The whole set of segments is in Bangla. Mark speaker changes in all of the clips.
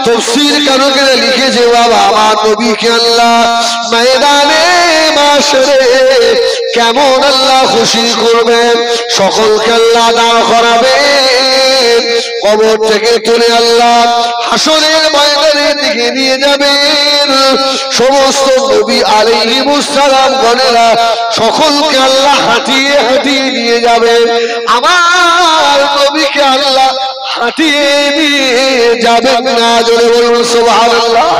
Speaker 1: তাফসীর কারকেরা লিখেছে বাবা আমার নবীকে আল্লাহ ময়দানে মাশরে কেমন আল্লাহ খুশি করবেন, সকলকে আল্লাহ দাঁড় করাবেন, কবর থেকে তুলে আল্লাহ হাসরের ময়দানের দিকে নিয়ে যাবেন। সমস্ত নবী আলাইহিমুস সালাম গণেরা সকলকে আল্লাহ হাঁটিয়ে হাঁটিয়ে নিয়ে যাবেন, আমার নবীকে আল্লাহ হাঁটিয়ে নিয়ে যাবেন না। জোরে বলুন সুবহানাল্লাহ।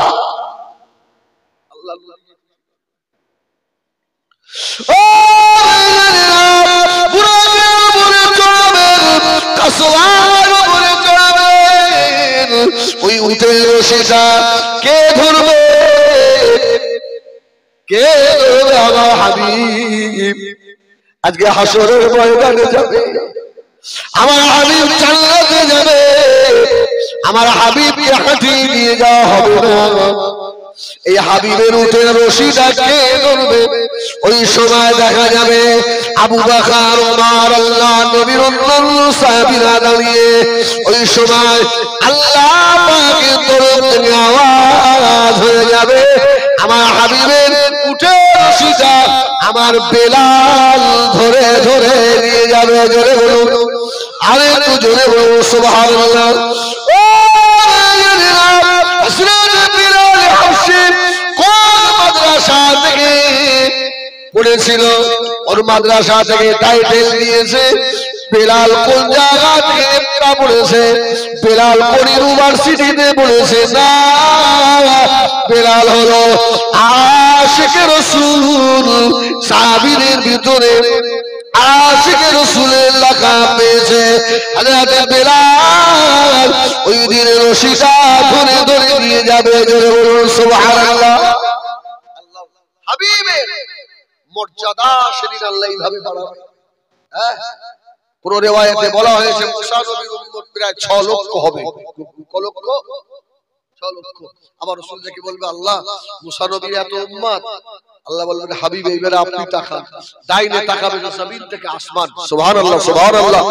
Speaker 1: ওই উটের রশিটা কে ধরবে, কে ধরবে? আমার হাবিব আজকে হাসরের ময়দানে যাবে, আমার হাবিব জান্নাতে যাবে, আমার হাবিবকে হাঁটিয়ে নিয়ে যাওয়া হবে না। এই হাবিবের উটের রশিটা কে ধরবে? ওই সময় দেখা যাবে আবু বকর, ওমর, আল্লাহ নবীর অন্যান্য সাহাবীরা দাঁড়িয়ে, ওই সময় আল্লাহ পাকের তরফ থেকে আওয়াজ হয়ে যাবে, আমার হাবিবের উটের রশিটা আমার বেলাল ধরে ধরে নিয়ে যাবে। জোরে বলুন, আরে একটু জোরে বলুন সুবহানাল্লাহ। পড়েছিল, ওর মাদ্রাসা থেকে টাইটেল দিয়েছে বেলাল কোন জায়গা থেকে পড়েছে? বেলাল কোন ইউনিভার্সিটিতে পড়েছে? না, বেলাল হলো আশিকে রাসূল, সাহাবীদের ভিতরে আশিকে রাসূলের লাকাব পেয়েছে হযরত বেলাল। ওই দিন রশিটা ধরে ধরে নিয়ে যাবে। জোরে বলুন সুবহানাল্লাহ। হাবিবের মর্যাদা সেদিন আল্লাহ এইভাবে বাড়াবে। হ্যাঁ, কোন রিওয়ায়াতে বলা হয়েছে মুসা নবীর উম্মত প্রায় 6 লক্ষ হবে। কত লক্ষ? 6 লক্ষ। আবার রাসূল দেখে বলবে আল্লাহ মুসা নবীর এত উম্মত, আল্লাহ বলবেন হাবিব এইবারে আপনি তাকান, ডাইনে তাকাবে তো জমিন থেকে আসমান, সুবহানাল্লাহ সুবহানাল্লাহ,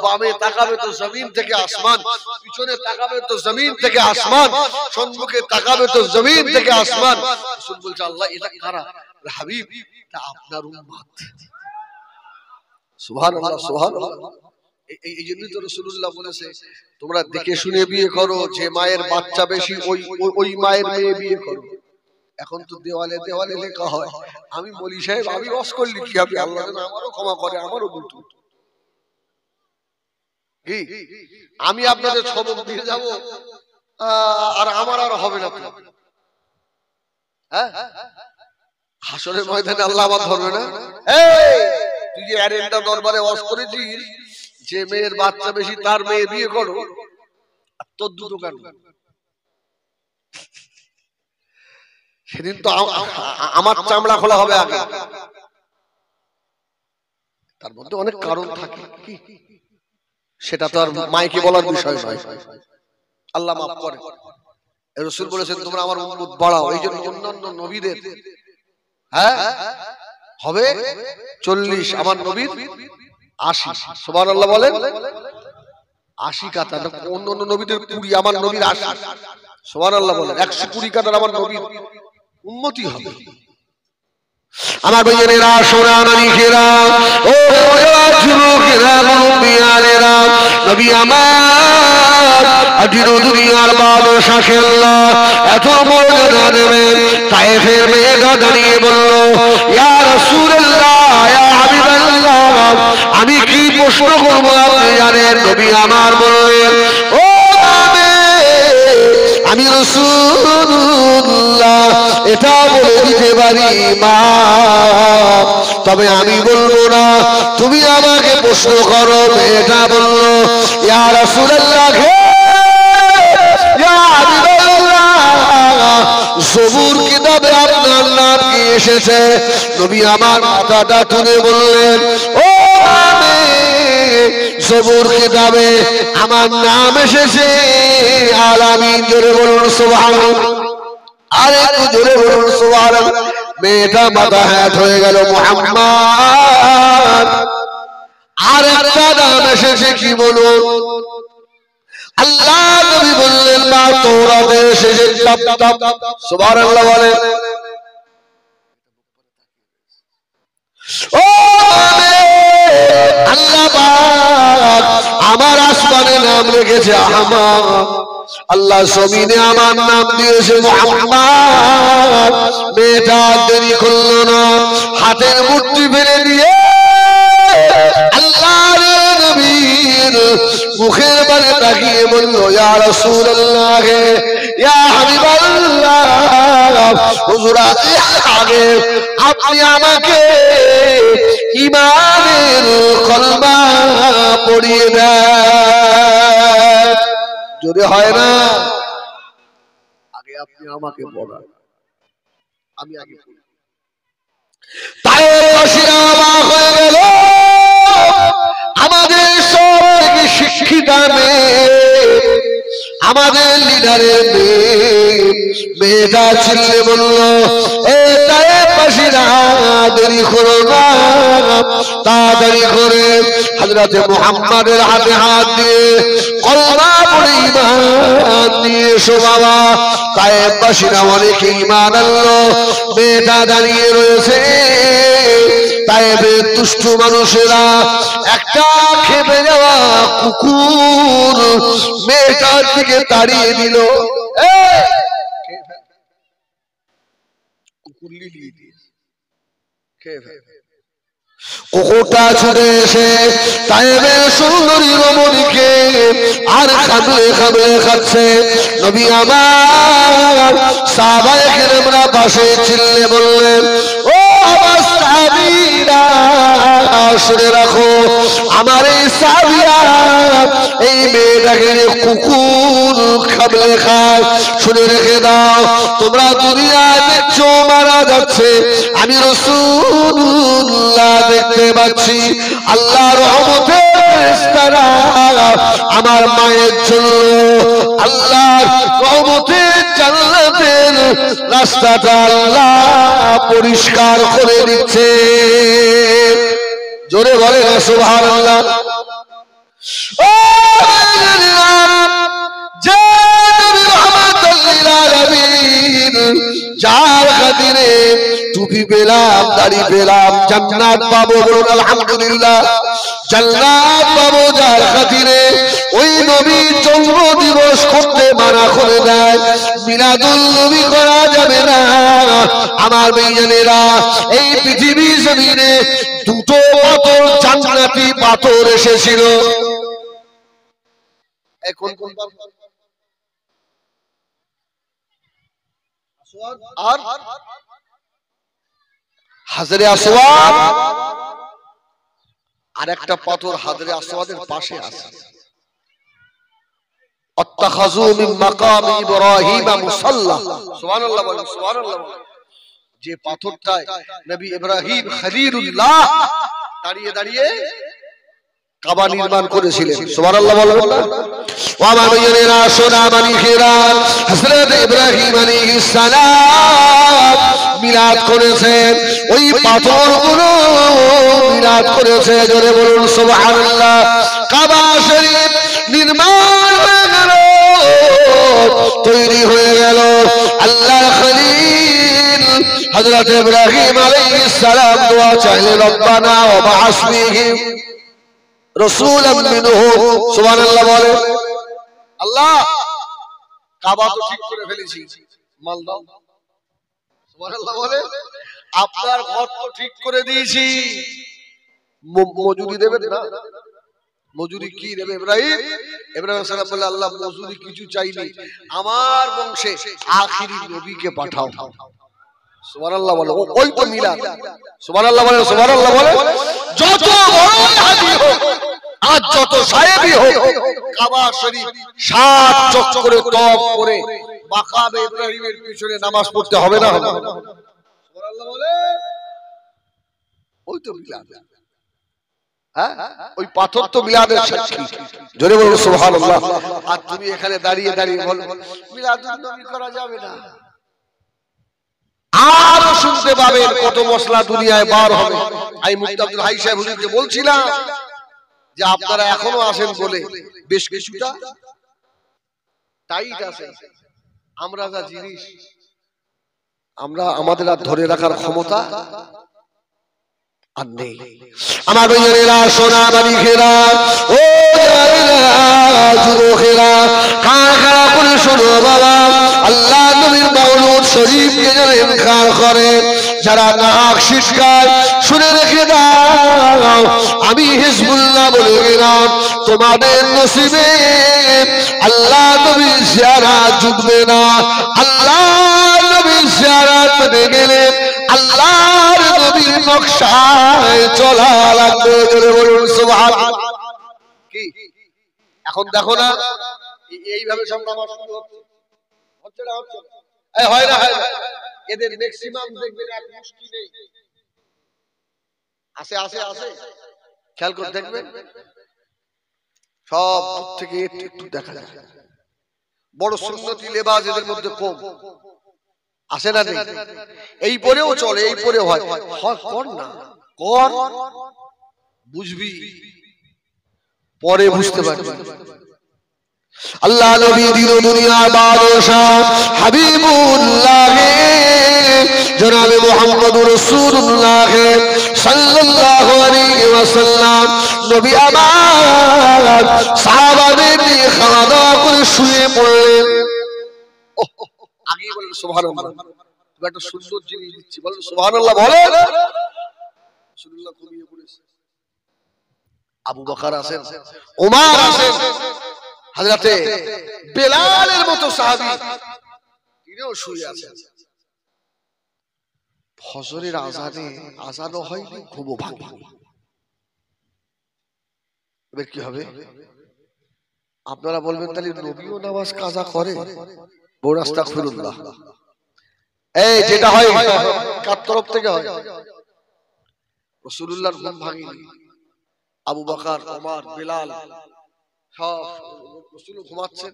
Speaker 1: বামে তাকাবে তো জমিন থেকে আসমান, পিছনে তাকাবে তো জমিন থেকে আসমান, সম্মুখে তাকাবে তো জমিন থেকে আসমান। রাসূল বলছে আল্লাহ এটা কারা? হাবিব এটা আপনার উম্মত। সুবহানাল্লাহ সুবহানাল্লাহ। এই জন্যই তো রাসূলুল্লাহ বলেছে তোমরা দেখে শুনে বিয়ে করো, যে মায়ের বাচ্চা বেশি ওই মায়ের মেয়ে বিয়ে করো। এখন তো দেওয়ালে দেওয়ালে লেখা হয়। আমি বলি সাহেব আমি ওয়াজ করলি কি হবে, আল্লাহ যেন আমারও ক্ষমা করে, আমারও ভুল টুল। কি আমি আপনাদের সবক দিয়ে যাব আর আমার আর হবে না? হ্যাঁ, হাসরের ময়দানে আল্লাহ আমার ধরবে না? এই তুই যে অ্যারেন্ডা দরবারে ওয়াজ করেছিস যে মেয়ের বাচ্চা বেশি তার মেয়ে বিয়ে করো, তোর দুটো কেন? সেদিন তো আমার চামড়া খোলা হবে আগে। তার মধ্যে অনেক কারণ থাকে, কি সেটা তো আর মাইকে বলার বিষয় নয়। আল্লাহ মাফ করে। রাসূল বলেছেন তোমরা আমার উম্মত বাড়াও। এই জন্য অন্যান্য নবীদের হ্যাঁ হবে 40, আমার নবীর 80। সুবহানাল্লাহ বলেন। 80 কাতার, অন্যান্য নবীদের 20, আমার নবীর 80। সুবহানাল্লাহ বলেন। 120 কাতার আমার নবীর উম্মতি হবে। আমার ভাইয়েরা, সোনা লিখেরা, ও যুবকেরা, মুমিনেরা, নবী আমার আদির দুনিয়ার বাদশা খেল্লা এত মর্যাদা দেবেন। তায়েফের মেয়েরা দাঁড়িয়ে বলল ইয়া রাসূলুল্লাহ, ইয়া হাবিবাল্লাহ, আমি কি প্রশ্ন করব আপনি জানেন? নবী আমার বললেন ও আমি রাসূলুল্লাহ এটা বলে দিতে পারি মা, তবে আমি বলবো না, তুমি আমাকে প্রশ্ন করো। এটা বললো ইয়া রাসূলুল্লাহ, ইয়া হাবিবাল্লাহ, জবুর কিতাবে আপনার নাম কি এসেছে? নবী আমার মাথাটা তুলে বললেন ও জবুর কিতাবে আমার নাম এসেছে আলামিন। জোরে বলুন সুবহানাল্লাহ। আরে একটু জোরে বলুন সুবহানাল্লাহ। মেয়েটা মাথা হ্যাট হয়ে গেল, মুহাম্মদ। আর একটা নাম এসেছে কি বলুন? আল্লাহ নবী বললেন বাবা তওরাতে এসেছে টপ টপ সুবহানাল্লাহ বলে ও আল্লাহ পাক আমার আসমানে নাম রেখেছে আহমদ আল্লাহ জমিনে আমার নাম দিয়েছে মুহাম্মদ মেয়েটা দেরি করলো না হাতের মুঠি ফেলে দিয়ে আল্লাহর নবীর মুখের বারে তাকিয়ে বলল ইয়া রাসূলুল্লাহ ইয়া হাবিবাল্লাহ হুজুর আগে আপনি আমাকে ঈমানের কলমা পড়িয়ে দেন যদি হয় না আগে আপনি আমাকে পড়ান আমি আগে পড়ি তাই বাসীরা অবাক হয়ে গেল আমাদের সব থেকে শিক্ষিতা মেয়ে আমাদের লিডারের মেয়েটা ছিললে বলল এ তাই বাসীরা দেরি করো না তাড়াতাড়ি করে হযরতে মুহাম্মাদের হাতে হাত দিয়ে কলমা পড়ে ঈমান নিয়ে এসো বাবা তায়েববাসীরা অনেকে ঈমান আনলো মেয়েটা দাঁড়িয়ে রয়েছে তায়েবের দুষ্ট মানুষেরা একটা খেপে যাওয়া কুকুর মেয়েটার দিকে তাড়িয়ে দিল কুকুর লিলিয়ে দিয়েছে খেয়ে ফেলে কুকুরটা ছুটে এসে তায়েবের সুন্দরী রমণীকে আর খাবলে খাবলে খাচ্ছে নবী আমার সাহাবায়ে কেরামরা পাশে ছিলেন বললেন ও আমার সাহাবীরা শুনে রাখো আমার এই সাহাবীরা এই মেয়েটাকে কুকুর খাবলে খায় শুনে রেখে দাও তোমরা দুনিয়ায় দেখছো মারা যাচ্ছে আমি রাসূলুল্লাহ দেখতে পাচ্ছি আল্লাহর রহমতে ফেরেশতারা আমার মায়ের জন্য আল্লাহর রহমতে জান্নাতের রাস্তাটা আল্লাহ পরিষ্কার করে দিচ্ছে জোরে বলে না সুবহানাল্লাহ ও যে নবী রহমাতুল লিল আলামিন যার খাতিরে টুপি পেলাম দাড়ি পেলাম জান্নাত পাবো বলুন আলহামদুলিল্লাহ জান্নাত পাবো যার খাতিরে ওই নবী জন্ম দিবস করতে মানা করে দেয় মিলাদুল নবী করা যাবে না আমার ভাইজানেরা এই পৃথিবী জমিনে দুটো পাথর জান্নাতি পাথর এসেছিল কোন কোন আর হাজরে আসওয়াদ আর একটা পাথর হাজরে আসওয়াদের পাশে আছে আত্তাখাযু মিন মাকাম ইব্রাহিম মুসাল্লা সুবহানাল্লাহ বলেন সুবহানাল্লাহ যে পাথরটায় নবী ইব্রাহিম খলিলুল্লাহ দাঁড়িয়ে দাঁড়িয়ে কাবা নির্মাণ করেছিলেন সুবহানাল্লাহ বলেন ও আমার ভাইয়েরা সোনা মানিকেরা হযরত ইব্রাহিম আলাইহিস সালাম মিলাদ করেছেন ওই পাথরগুলো মিলাদ করেছে জোরে বলুন সুবহানাল্লাহ কাবা শরীফ নির্মাণ হয়ে গেল তৈরি হয়ে গেল আল্লাহর খলিল হযরত ইব্রাহিম আলাইহিস সালাম দোয়া চাইলেন রব্বানা ওয়া বা'আস ফীহিম রাসূলাম মিনহু সুবহানাল্লাহ বলে আল্লাহ কাবা তো ঠিক করে ফেলেছি মাল দাও সুবহানাল্লাহ বলে আপনার ঘর তো ঠিক করে দিয়েছি মজুরি দেবেন না মজুরি কি দেবে ইব্রাহিম ইব্রাহিম সাল্লাল্লাহু আলাইহি আল্লাহ মজুরি কিছু চাইনি আমার বংশে আখিরি নবীকে পাঠাও সুবহানাল্লাহ বলে ওই তো মিলাদ সুবহানাল্লাহ বলে সুবহানাল্লাহ বলে যত বড় হাজি হোক আজ যত সাহেবী হোক কাবা শরীফ 7 চক্করে তওয়াফ করে মাকামে ইব্রাহিমের পিছনে নামাজ পড়তে হবে না সুবহানাল্লাহ বলে ওই তো মিলাদ হ্যাঁ ওই পাথর তো মিলাদের সাক্ষী জোরে বলুন সুবহানাল্লাহ আর তুমি এখানে দাঁড়িয়ে দাঁড়িয়ে বল মিলাদুন নবী করা যাবে না আর শুনতে পাবেন কত মশলা দুনিয়ায় বার হবে আমি মুফতি আব্দুল হাই সাহেব হুজুরকে বলছিলাম যে আপনারা এখনো আসেন বলে বেশ কিছুটা টাইট আছে, আমরা যা জিনিস আমরা আমাদের আর ধরে রাখার ক্ষমতা আর নেই। আমার ভাইয়েরা, সোনা মালিকেরা, ও যুবকেরা, কান খাড়া করে শোনো বাবা, আল্লাহ নবীর মাওলুদ শরীফকে যারা ইনকার করে, যারা নাক শিশকায়, শুনে রেখে দাও, আমি হিজবুল্লাহ বলে গেলাম, তোমাদের নসিবে আল্লাহ নবীর জিয়ারত জুটবে না। আল্লাহ নবীর জিয়ারত পেতে গেলে আল্লাহর নবীর নকশায় চলা লাগবে। বলুন সুবহানাল্লাহ। কি এখন দেখো না এইভাবে সব নামাজ শুরু হচ্ছে না, হচ্ছে না, হয় না, হয় না। এদের ম্যাক্সিমাম দেখবেন এক মুষ্টি নেই, আছে আছে আছে, খেয়াল করে দেখবেন সব থেকে একটু একটু দেখা যায়। বড় সুন্নতি লেবাস এদের মধ্যে কম আসে না, নেই। এই পরেও চলে, এই পরেও হয়, কর না, কর, বুঝবি, পরে বুঝতে পারবি। আল্লাহ নবী দিল দুনিয়ার বাদশাহ হাবিবুল্লাহ জনাবে মুহাম্মদুর রাসূলুল্লাহ সাল্লাল্লাহু আলাইহি ওয়াসাল্লাম নবী আমার সাহাবাদের নিয়ে খাওয়া দাওয়া করে শুয়ে পড়লেন। আগেই বলেন সুবহানাল্লাহ, একটা সুন্দর জিনিস দিচ্ছি, বলেন সুবহানাল্লাহ, বলেন। রাসূলুল্লাহ ঘুমিয়ে পড়েছে, আবু বকর আছেন, ওমর আছেন, হযরতে বেলালের মতো সাহাবী তিনিও শুয়ে আছেন। ফজরের আযানও হয়নি, ঘুমও ভাঙেনি। এবার কি হবে? আপনারা বলবেন তাহলে নবীও নামাজ কাজা করে? বলুন আস্তাগফিরুল্লাহ। এই যেটা হয় কার তরফ থেকে হয়? রাসূলুল্লাহর ঘুম ভাঙেনি, আবু বকর, ওমর, বেলাল সব রাসূল ঘুমাচ্ছেন।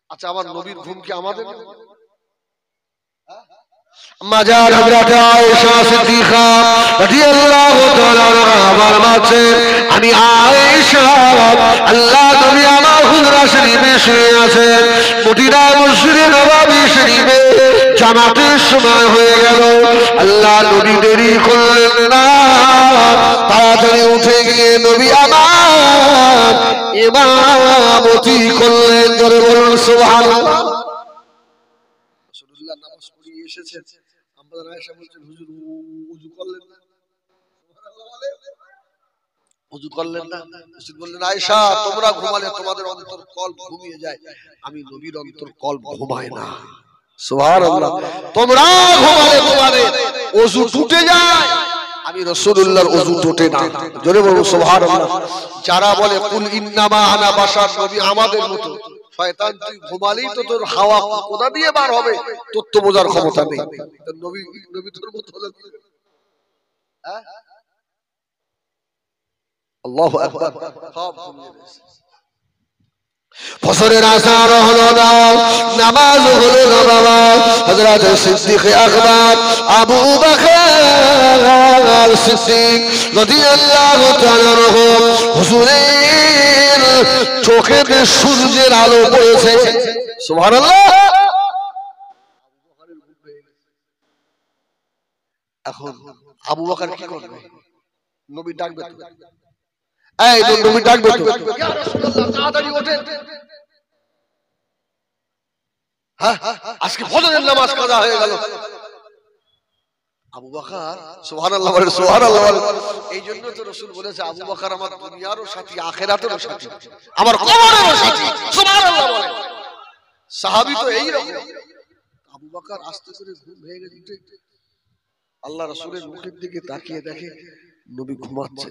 Speaker 1: আচ্ছা, আমার নবীর ঘুম কি আমাদের? মাজার হযরত আয়েশা সিদ্দিকা রাদিয়াল্লাহু তাআলা আমার মাঝে, আমি আয়েশা, আল্লাহ নবী আমার হুজরা শরীফে শুয়ে আছেন, মদিনা মসজিদে নববী শরীফে জামাতের সময় হয়ে গেল। আল্লাহ নবী দেরি করলেন না, তাড়াতাড়ি উঠে গিয়ে নবী আমার ইমামতি করলেন। জোরে বলুন সুবহানাল্লাহ। রাসূলুল্লাহ নামাজ পড়িয়ে এসেছেন, আমাদের আয়েশা বলছেন হুজুর ওযু করলেন না? সুবহানাল্লাহ বলেন, ওযু করলেন না? রাসূল বললেন আয়েশা, তোমরা ঘুমালে তোমাদের অন্তর কল্ব ঘুমিয়ে যায়, আমি নবীর অন্তর কল্ব ঘুমায় না। সুবহানাল্লাহ। তোমরা ঘুমালে তোমাদের ওযু টুটে যায়, আমি রাসূলুল্লাহর ওযু টুটে না। জোরে বলুন সুবহানাল্লাহ। যারা বলে কুল ইন্নামা আনা বাশার, নবী আমাদের মতো, শয়তান তুই ঘুমালেই তো তোর হাওয়া কোথা দিয়ে বার হবে, তোর তো বোঝার ক্ষমতা নেই। নবী নবী তোর মতো হলে হ্যাঁ, আল্লাহু আকবার। সব ঘুমিয়ে গেছে, ফজরের আযান হলো না, নামাজ হলো না বাবা। হযরত সিদ্দিক আকবর আবু বকর সিদ্দিক রাদিয়াল্লাহু তাআলা আনহু, হুজুরের চোখে সূর্যের আলো পড়েছে। সুবহানাল্লাহ। এখন আবু বকর কি করবে? নবী ডাকবে তো, এই নবী ডাকবে তো, ইয়া রাসূলুল্লাহ তাড়াতাড়ি ওঠেন, হ্যাঁ আজকে ফজরের নামাজ কাজা হয়ে গেল। আবু বকর সুবহানাল্লাহ বলেন, সুবহানাল্লাহ বলেন। এই জন্য তো রাসূল বলেছে আবু বকর আমার দুনিয়ারও সাথী, আখিরাতেরও সাথী, আমার কবরেরও সাথী। সুবহানাল্লাহ বলেন। সাহাবী তো এই রকম। আবু বকর আস্তে করে ঘুম ভেঙে গেছে, আল্লাহ রাসূলের মুখের দিকে তাকিয়ে দেখে নবী ঘুমাচ্ছে।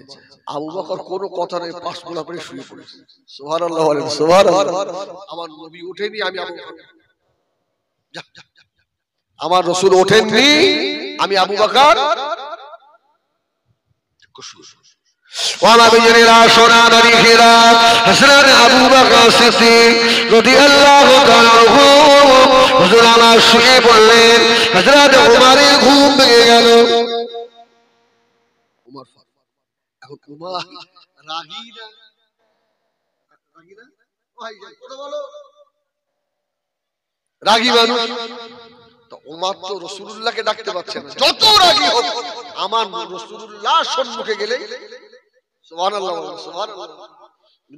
Speaker 1: আবু বকর কোনো কথা নেই, পাশ মোড়া পড়ে শুয়ে পড়েছে। সুবহানাল্লাহ বলেন, সুবহানাল্লাহ। আমার নবী ওঠেনি, আমি আবু বকর, আমার রাসূল ওঠেননি, আমি আবু বকর। ওয়ালা বিজরিলা সোনা দারিহিরা হযরত আবু বকর সিদ্দিক রাদিয়াল্লাহু তাআলা আনহু হুজুর আমার শুয়ে পড়লেন। হযরত ওমরের ঘুম ভেঙে গেল। ওমর এখন ওমর রাগী না, রাগী না ভাই, কথা বলো, রাগী মানুষ। তো ওমর তো রাসূলুল্লাহকে ডাকতে পারছে না, যত রাগী হোক আমার রাসূলুল্লাহ সম্মুখে গেলে সুবহানাল্লাহ সুবহানাল্লাহ।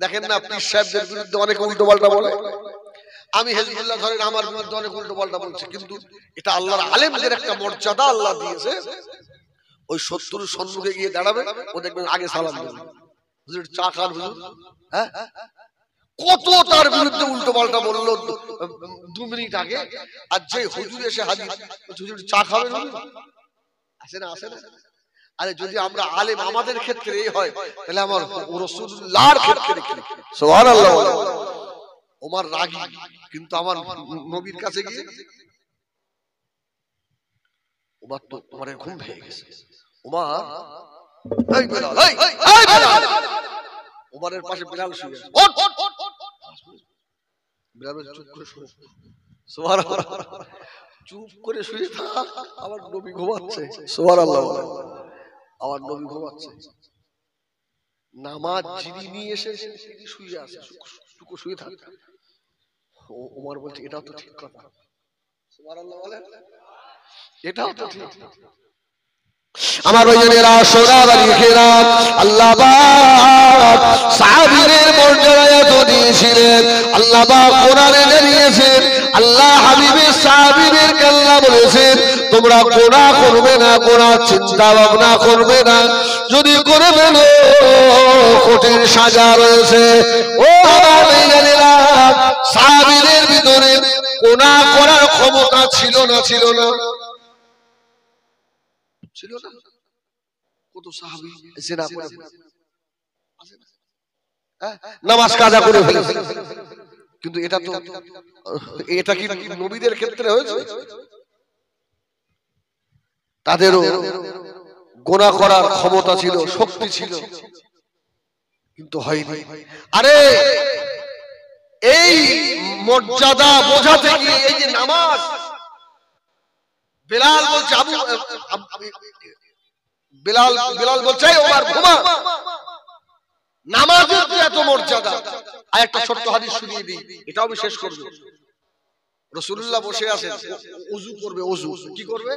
Speaker 1: দেখেন না পীর সাহেবদের বিরুদ্ধে অনেক উল্টো পাল্টা বলে, আমি হিজবুল্লাহ ধরেন আমার বিরুদ্ধে অনেক উল্টো পাল্টা বলছে, কিন্তু এটা আল্লাহর আলেমদের একটা মর্যাদা আল্লাহ দিয়েছে। ওই শত্রুর সম্মুখে গিয়ে দাঁড়াবে, ও দেখবেন আগে সালাম দেবে, হুজুর চা খান হুজুর। হ্যাঁ, কত তার বিরুদ্ধে উল্টো পাল্টা বললো 2 মিনিট আগে, আর যে হুজুর এসে হাজির, হুজুর চা খাবেন হুজুর, আসে না আসে না। আরে যদি আমরা আলেম আমাদের ক্ষেত্রে এই হয়, তাহলে আমার রাসূলুল্লাহর ক্ষেত্রে কি? সুবহানাল্লাহ। ওমর রাগী, কিন্তু আমার নবীর কাছে গিয়ে ওমর তো ওমরের ঘুম ভেঙে গেছে। ওমর, এই বেলাল, এই বেলাল। ওমরের পাশে বেলাল শুয়ে আছে। ওঠ বেলাল চুপ করে শুয়ে, সুবহানাল্লাহ, চুপ করে শুয়ে থাক, আমার নবী ঘুমাচ্ছে। সুবহানাল্লাহ, আমার নবী ঘুমাচ্ছে। নামাজ যিনি নিয়ে এসে তিনি শুয়ে আছে, চুপ শুয়ে থাক। ওমর বলছে এটাও তো ঠিক কথা। সুবহানাল্লাহ বলেন, এটাও তো ঠিক। আমার ভাইয়েরা সোনার লিখেরা, আল্লাহ পাক সাহাবীদের মর্যাদা এত দিয়েছিলেন, আল্লাহ পাক কোরআনে জানিয়েছেন, আল্লাহ হাবিবের সাহাবীদেরকে আল্লাহ বলেছেন তোমরা গুনাহ করবে না, গুনাহ চিন্তা ভাবনা করবে না, যদি করে ফেলো কঠিন সাজা রয়েছে। ও আমার ভাইয়েরা, সাহাবীদের ভিতরে গুনাহ করার ক্ষমতা ছিল না? ছিল না? ছিল না? কত সাহাবী জিনা করে নামাজ কাজা করে ফেলেছে, কিন্তু এটা কি নবীদের ক্ষেত্রে হয়েছে? তাদেরও গুনাহ করার ক্ষমতা ছিল, শক্তি ছিল, কিন্তু হয়নি। আরে এই মর্যাদা বোঝাতে গিয়ে এই যে নামাজ, বেলাল বলছে বেলাল বলছে ওমর ঘুমা, নামাজের এত মর্যাদা। আর একটা ছোট্ট হাদিস শুনিয়ে দিই, এটাও আমি শেষ করব। রাসূলুল্লাহ বসে আছেন, ওযু করবে, ওযু কি করবে?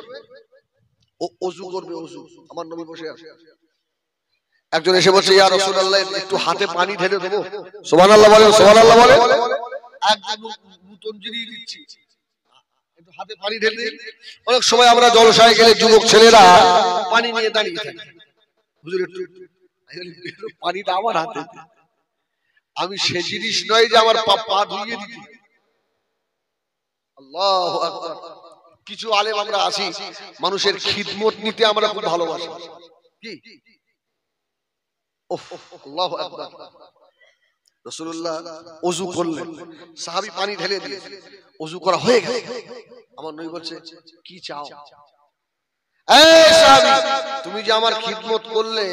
Speaker 1: ওযু করবে, ওযু। আমার নবী বসে আছে, একজন এসে বলছে ইয়া রাসূলুল্লাহ একটু হাতে পানি ঢেলে দেবো? সুবহানাল্লাহ বলেন, সুবহানাল্লাহ বলেন। একদম নতুন জিনিস দিচ্ছি, একটু হাতে পানি ঢেলে দিন। অনেক সময় আমরা জলসায় গেলে যুবক ছেলেরা পানি নিয়ে দাঁড়িয়ে থাকে, হুজুর একটু পানিটা আমার হাতে। আমি সে জিনিস নয় যে আমার পা ধুইয়ে দিই। আল্লাহু আকবার। কিছু আলেম আমরা আছি, মানুষের খিদমত নিতে আমরা খুব ভালোবাসি। কি আল্লাহু আকবার। রাসূলুল্লাহ ওযু করলেন, সাহাবী পানি ঢেলে দিয়ে ওযু করা হয়ে গেল। আমার নবী বলছে কি চাও? এই সাহাবী, তুমি যে আমার খিদমত করলে,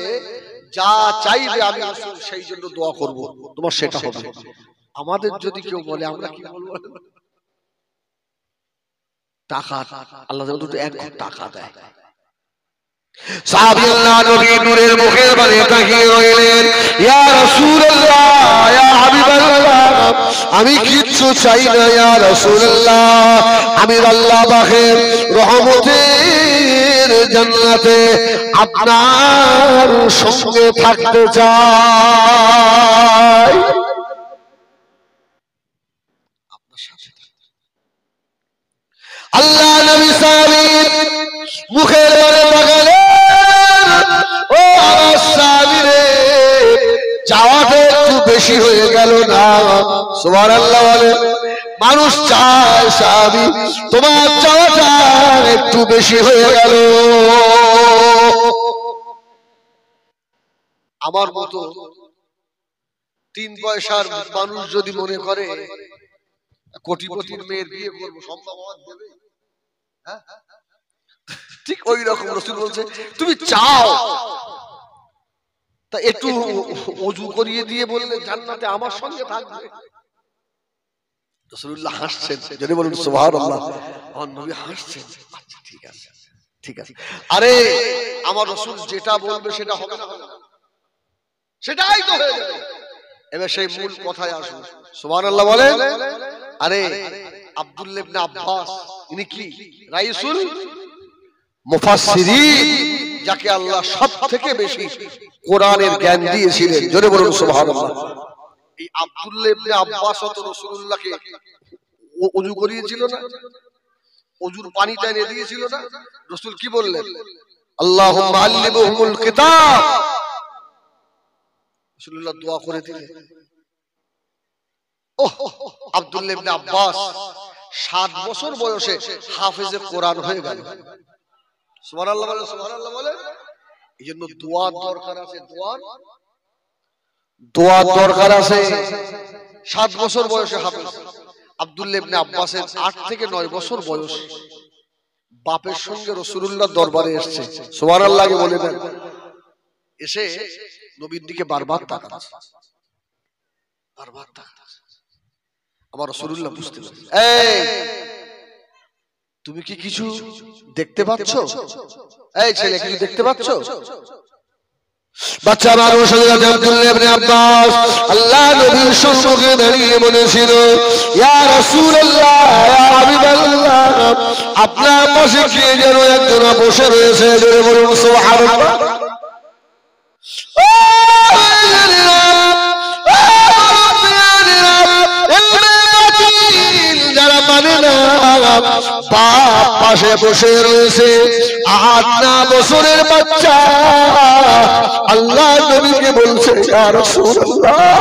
Speaker 1: যা চাইবে আমি রাসূল সেই জন্য দোয়া করব, তোমার সেটা হবে। আমাদের যদি কেউ বলে আমরা কি বলবো? টাকা, আল্লাহ দুটো এক টাকা দেয়। সাহাবী আল্লাহ নবী নূরের মুখের বাণী তাকিয়ে রইলেন, ইয়া রাসূলুল্লাহ, ইয়া হাবিবাল্লাহ, আমি কিচ্ছু চাই না ইয়া রাসূলুল্লাহ, আমি আল্লাহ পাকের রহমতের জান্নাতে আপনার সঙ্গে থাকতে চাই। আপনার সাথে আল্লাহ নবী সাল্লাল্লাহু মুখের বাণী তাকালেন, ও আমার সাহাবী রে, চাওয়াটা একটু বেশি হয়ে গেল না? সুবহানাল্লাহ বলে। মানুষ চায় সাহাবী, তোমার চাওয়াটা একটু বেশি হয়ে গেল। আমার মতো 3 পয়সার মানুষ যদি মনে করে কোটিপতির মেয়ের বিয়ে করবো, সম্ভব দেবে? ঠিক ওই রকম রাসূল বলছে তুমি চাও, তা একটু ওযু করিয়ে দিয়ে বললে জান্নাতে আমার সঙ্গে থাকবে। রাসূলুল্লাহ হাসছেন, যদি বলেন সুবহানাল্লাহ। আমার নবী হাসছেন, আচ্ছা ঠিক আছে, ঠিক আছে। আরে আমার রাসূল যেটা বলবে সেটা হবে না? সেটাই তো হয়ে যাবে। এবার সেই মূল কথায় আসুন, সুবহানাল্লাহ বলেন। আরে আব্দুল্লাহ ইবনে আব্বাস, ইনি কি রাইসুল মুফাসসিরিন, যাকে আল্লাহ সবথেকে বেশি কোরআনের জ্ঞান দিয়েছিলেন। জোরে বলুন সুবহানাল্লাহ। এই আব্দুল্লাহ ইবনে আব্বাস তো রাসূলুল্লাহকে ওযু করিয়েছিল না, ওযুর পানিটা এনে দিয়েছিল না। রাসূল কি বললেন? আল্লাহুম্মা আল্লিমহুমুল কিতাব। রাসূলুল্লাহ দোয়া করে দিলেন। আব্দুল্লাহ ইবনে আব্বাস 7 বছর বয়সে হাফেজে কোরআন হয়ে গেল। সুবহানাল্লাহ বলে, সুবহানাল্লাহ বলে। এইজন্য দোয়ার দরকার আছে, দোয়ার দরকার আছে। 7 বছর বয়সে হাফেজ। আব্দুল্লাহ ইবনে আব্বাসের 8 থেকে 9 বছর বয়স, বাপের সঙ্গে রাসূলুল্লাহ দরবারে এসেছে। সুবহানাল্লাহ বলে দেন। এসে নবীর দিকে বারবার তাকাচ্ছে, বারবার তাকাচ্ছে। আমার রাসূলুল্লাহ বুঝতে পারছে, এই তুমি কি কিছু দেখতে পাচ্ছ? এই ছেলে কিছু দেখতে পাচ্ছ? বাচ্চা মানুষ আব্দুল্লাহ ইবনে আব্বাস আল্লাহ নবীর সম্মুখে দাঁড়িয়ে বলেছিল, ইয়া রাসূলুল্লাহ, ইয়া হাবিবাল্লাহ, আপনার পাশে কে যেন একজন বসে রয়েছে। জোরে বলুন সুবহানাল্লাহ। যারা মানে না, বাপ পাশে বসে রয়েছে, 8 বছরের বাচ্চা আল্লাহ নবীকে বলছে, ইয়া রাসূলুল্লাহ,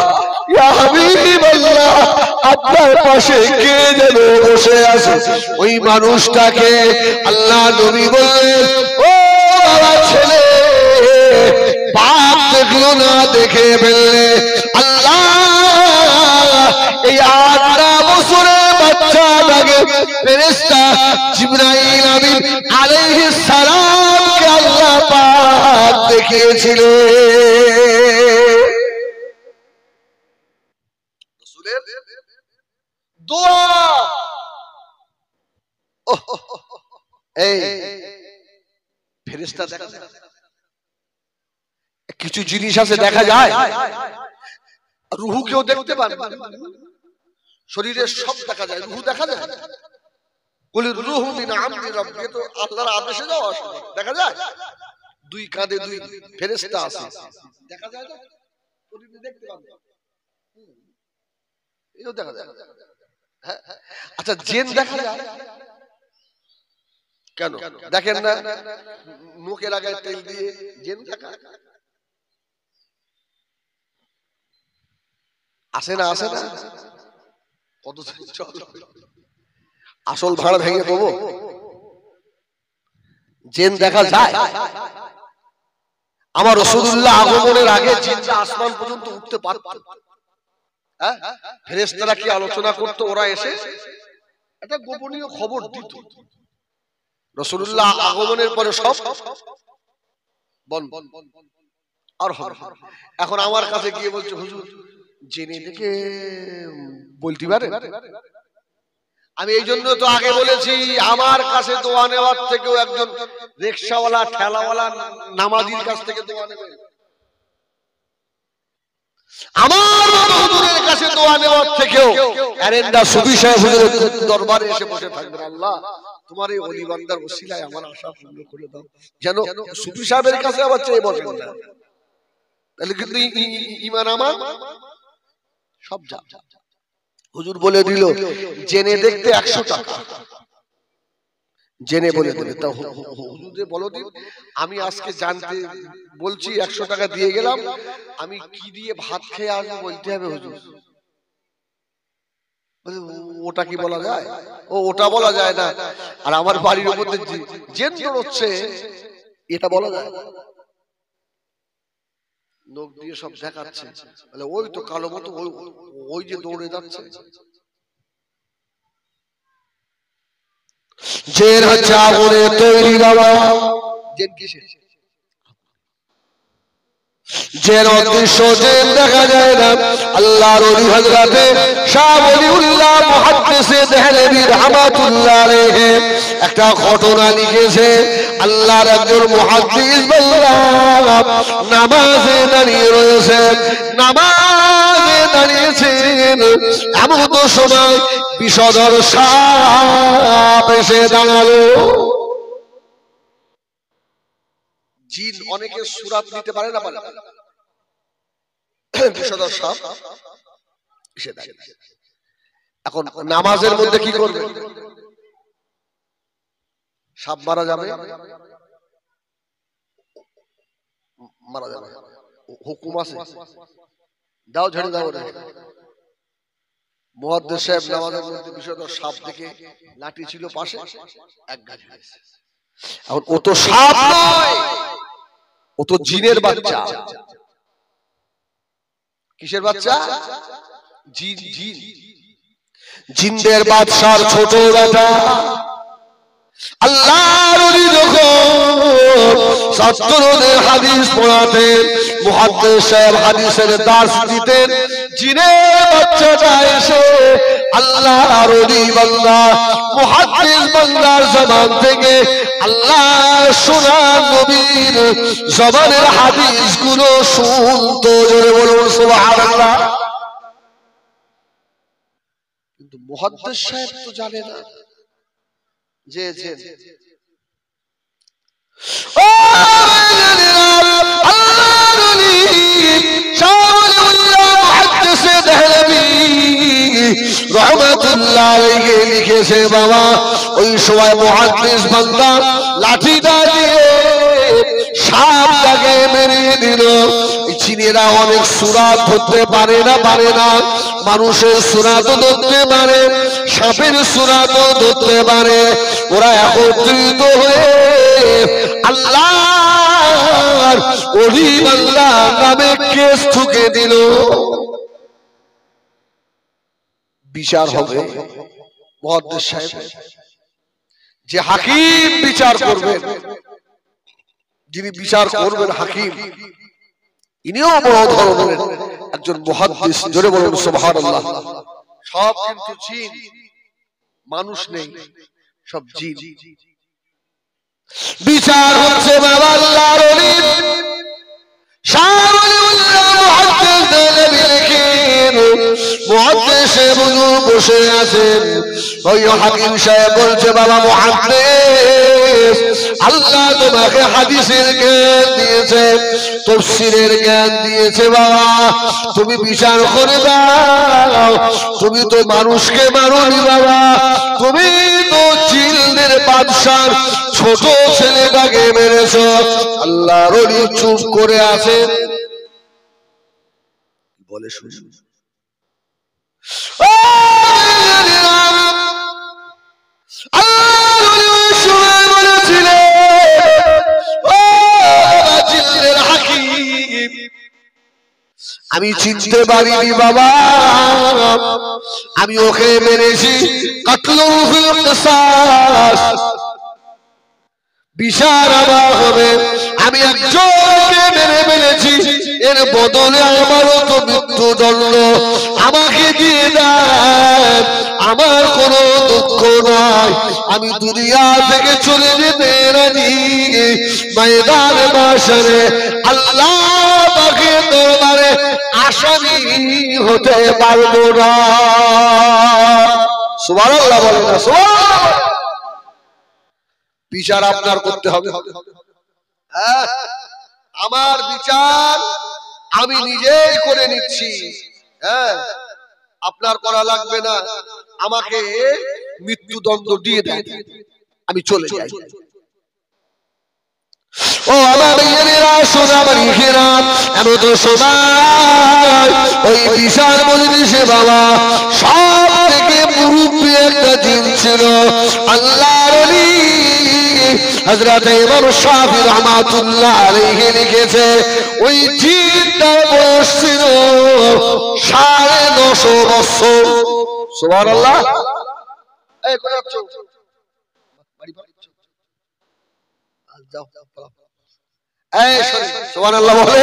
Speaker 1: ইয়া হাবিবাল্লাহ, আপনার পাশে কে যেন বসে আছে। ওই মানুষটাকে আল্লাহ নবী বললেন, ও বাবা ছেলে, বাপ দেখলো না, দেখে ফেললে। আল্লাহ এই 8 বছরের বাচ্চাটাকে ফেরেশতা জিবরাইল আমিন আলাইহিস সালামকে আল্লাহ পাক দেখিয়েছিল। রাসূলের দোয়া। এই ফেরেশতা দেখা যায়, কিছু জিনিস আছে দেখা যায়, রুহু কেউ দেখতে পারে, শরীরের সব দেখা যায়, রুহু দেখা যায়। বলি রুহু মিন আমরি রাব্বি, তো আল্লাহর আদেশে যাওয়া আসে, দেখা যায়। 2 কাঁধে 2 ফেরেশতা আছে, দেখা যায় না? শরীরে দেখতে পাবে, এও দেখা যায়। হ্যাঁ, আচ্ছা জিন দেখা যায় কেন? দেখেন না মুখের আগে তেল দিয়ে জিন দেখা আসে না, আসে না? কত আসল ভাড়া ভেঙে দেবো। জিন দেখা যায়। আমার রাসূলুল্লাহ আগমনের আগে জিনরা আসমান পর্যন্ত উঠতে পারত। হ্যাঁ, ফেরেশতারা কি আলোচনা করতো, ওরা এসে একটা গোপনীয় খবর দিত। রাসূলুল্লাহ আগমনের পরে সব বন্ধ আর হবে। এখন আমার কাছে গিয়ে বলছে, হুজুর জেনে দেখে বলতে পারে? আমি এই জন্য তো আগে বলেছি, আমার কাছে দোয়া নেওয়ার থেকেও একজন রিকশাওয়ালা, ঠেলাওয়ালা, নামাজির কাছ থেকে দোয়া নেবে। আমার হুজুরের কাছে দোয়া নেওয়ার থেকেও এরেন্ডা সুফি সাহেব হুজুরের দরবারে এসে বসে থাকবেন, আল্লাহ তোমার এই ওলি বান্দার ওসিলায় আমার আশা পূর্ণ করে দাও। যেন সুফি সাহেবের কাছে আবার চেয়ে বসেন না, তাহলে কিন্তু ঈমান আমার সব যা। হুজুর বলে দিল, জেনে দেখতে 100 টাকা, জেনে বলে দিল। তা হুজুর বলো দিন, আমি আজকে জানতে বলছি, 100 টাকা দিয়ে গেলাম, আমি কি দিয়ে ভাত খেয়ে আসবো বলতে হবে হুজুর। ওটা কি বলা যায়? ওটা বলা যায় না। আর আমার বাড়ির মধ্যে জেন দৌড়চ্ছে, এটা বলা যায়? লোক দিয়ে সব দেখাচ্ছে, ওই তো কালো মতো, ওই যে দৌড়ে যাচ্ছে। জেন হচ্ছে আগুনে তৈরি বাবা। জেন কিসে? জেন অদৃশ্য, জেন দেখা যায় না। আল্লাহর ওলি হযরতে শাহ ওলিউল্লাহ মুহাদ্দিসে দেহলভী রাহমাতুল্লাহ আলাইহি একটা ঘটনা লিখেছে। আল্লাহর একজন মুহাদ্দিস বললাম নামাজে দাঁড়িয়ে রয়েছে, নামাজে দাঁড়িয়েছেন, এমন তো সময় বিষধর সাপ এসে দাঁড়ালো। জিন অনেকের সুরাত নিতে পারে না, বিষধর সাপ এসে দাঁড়িয়েছে। এখন নামাজের মধ্যে কি করবে? সাপ মারা যাবে, মারা যাবে, হুকুম আছে, দাও ঝেড়ে দাও। মুহাদ্দিস সাহেব নামাজের মধ্যে বিষধর সাপ দেখে লাঠি ছিল পাশে, এক গাছ হয়েছে। এখন ও তো সাপ নয়, ও তো জিনের বাচ্চা। কিসের বাচ্চা? জিন। জিন, জিনদের বাদশার ছোট বেটা। আল্লাহর ওলি যখন ছাত্রদের হাদিস পড়াতেন, মুহাদ্দিস সাহেব হাদিসের দার্স দিতেন, জিনের বাচ্চাটা এসে আল্লাহর ওলি বান্দা মুহাদ্দিস বান্দার জবান থেকে আল্লাহ শোনা নবীর জবানের হাদিসগুলো শুনতো। জোরে বলুন সুবহানাল্লাহ। কিন্তু মুহাদ্দিস সাহেব তো জানে না যে লিখেছে বাবা, ওই সময় মুহাদ্দিস বান্দা লাঠিটা দিয়ে সাপটাকে মেরে দিল। জিনেরা অনেক সূরাত ধরতে পারে না, মানুষের সূরাতও ধরতে পারে, সাপের সূরাতও ধরতে পারে। ওরা একত্রিত হয়ে আল্লাহর ওলি বান্দা নামে কেস ঠুকে দিল। বিচার হবে মুহাদ্দিস সাহেব, যে হাকিম বিচার করবেন, যিনি বিচার করবেন হাকিম, ইনিও বড় ধরনের একজন মুহাদ্দিস। জোরে বলুন সুবহানাল্লাহ। সব কিন্তু জিন, মানুষ নেই, সব জিন। বিচার হচ্ছে বাবা আল্লাহর ওলি বসে আছেন। ওই হাকিম সাহেব বলছে, বাবা মুহাদ্দিস, আল্লাহ তোমাকে হাদিসের জ্ঞান দিয়েছে, তাফসীরের জ্ঞান দিয়েছে, বাবা তুমি বিচার করে দাও। তুমি তো মানুষকে মারোনি বাবা, তুমি তো জিনদের বাদশার ছোট ছেলেটাকে মেরেছ। আল্লাহর ওলি চুপ করে আছেন, বলে শুনুন, আমি চিনতে পারিনি বাবা, আমি ওকে মেরেছি, বিচার আমার হবে। আমি একজনকে মেরে ফেলেছি, এর বদলে আমারও তো মৃত্যুদণ্ড, আমাকে দিয়ে দেন, আমার কোনো দুঃখ নাই, আমি দুনিয়া থেকে চলে যেতে রাজি। ময়দানে মাশরে আল্লাহ পাকের দরবারে আসামি হতে পারবো না। সুবহানাল্লাহ বলেন না সুবহানাল্লাহ। বিচার আপনার করতে হবে। আমার বিচার আমি নিজেই করে নিচ্ছি, আপনার করা লাগবে না। আমাকে মৃত্যুদণ্ড দিয়ে দেন, আমি চলে যাই। ও আমার ভাইয়েরা, সোনা বাড়িরা, এমন তো সময় ওই বিশাল মজলিসে বাবা সব থেকে মুরব্বী একটা জিন ছিল, আল্লাহর ওলি হযরত ইমাম শাফিঈ রাহমাতুল্লাহ আলাইহি লিখেছে, ওই জিনটা বয়স ছিল 950 বছর। সুবহানাল্লাহ। এই কোন যাচ্ছ? বাড়ি বাড়ি যাও, এই শুনি সুবহানাল্লাহ বলে।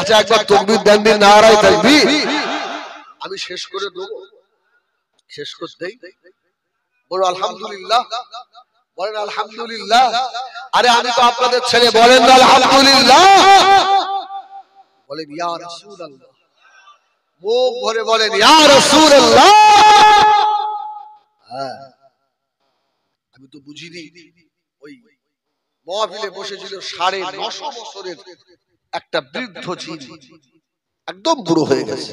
Speaker 1: আচ্ছা একবার তাকবীর দেন দিন, নারায়ে তাকবীর। আমি শেষ করে দেব, শেষ করতেই বলো আলহামদুলিল্লাহ, বলেন আলহামদুলিল্লাহ। আরে আমি তো আপনাদের ছেলে, বলেন আলহামদুলিল্লাহ, বলেন ইয়া রাসূলুল্লাহ, মুখ ভরে বলেন ইয়া রাসূলুল্লাহ। আমি তো বুঝিনি ওই মাহফিলে বসেছিল 950 বছরের একটা বৃদ্ধ জিন, একদম বুড়ো হয়ে গেছে।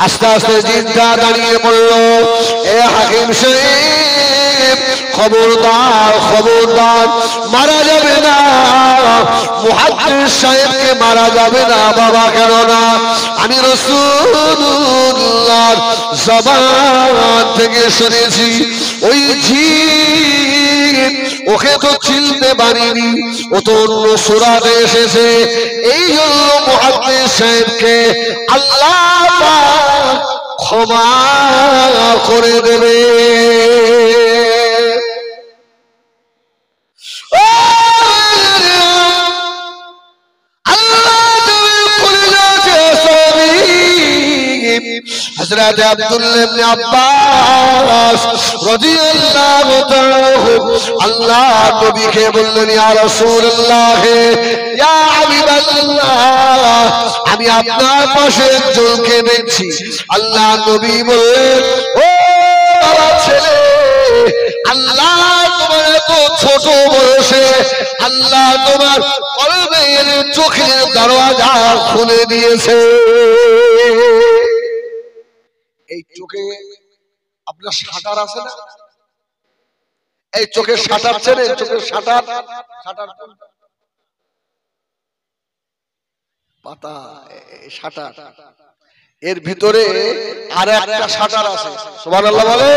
Speaker 1: আস্তে আস্তে জিনটা দাঁড়িয়ে বলল, এ হাকিম সাহেব, খবরদার খবরদার, মারা যাবে না, মুহাদ্দিস সাহেবকে মারা যাবে না বাবা। কেন না? আমি রাসূলুল্লাহর জবান থেকে শুনেছি ওই জিন, ওকে তো চিনতে পারিনি, ও তো অন্য সূরাতে এসেছে, এই জন্য মুহাদ্দিস সাহেবকে আল্লাহ ক্ষমা করে দেবে। হযরত আব্দুল্লাহ ইবনে আব্বাস রাদিয়াল্লাহু তাআলা আল্লাহ নবীকে বললেন, ইয়া রাসূলুল্লাহ, ইয়া হাবিবাল্লাহ, আমি আপনার পাশে একজনকে দেখছি। আল্লাহ নবী বললেন, ও বাবা ছেলে, আল্লাহ তোমার এত ছোট বয়সে আল্লাহ তোমার কলবের চোখের দরওয়াজা খুলে দিয়েছে। এই চোখে আপনার শাটার আছে না? এই চোখের শাটার চেনেন? চোখের শাটার, শাটার পাতা, শাটার, এর ভিতরে আর একটা শাটার আছে। সুবহানাল্লাহ বলে।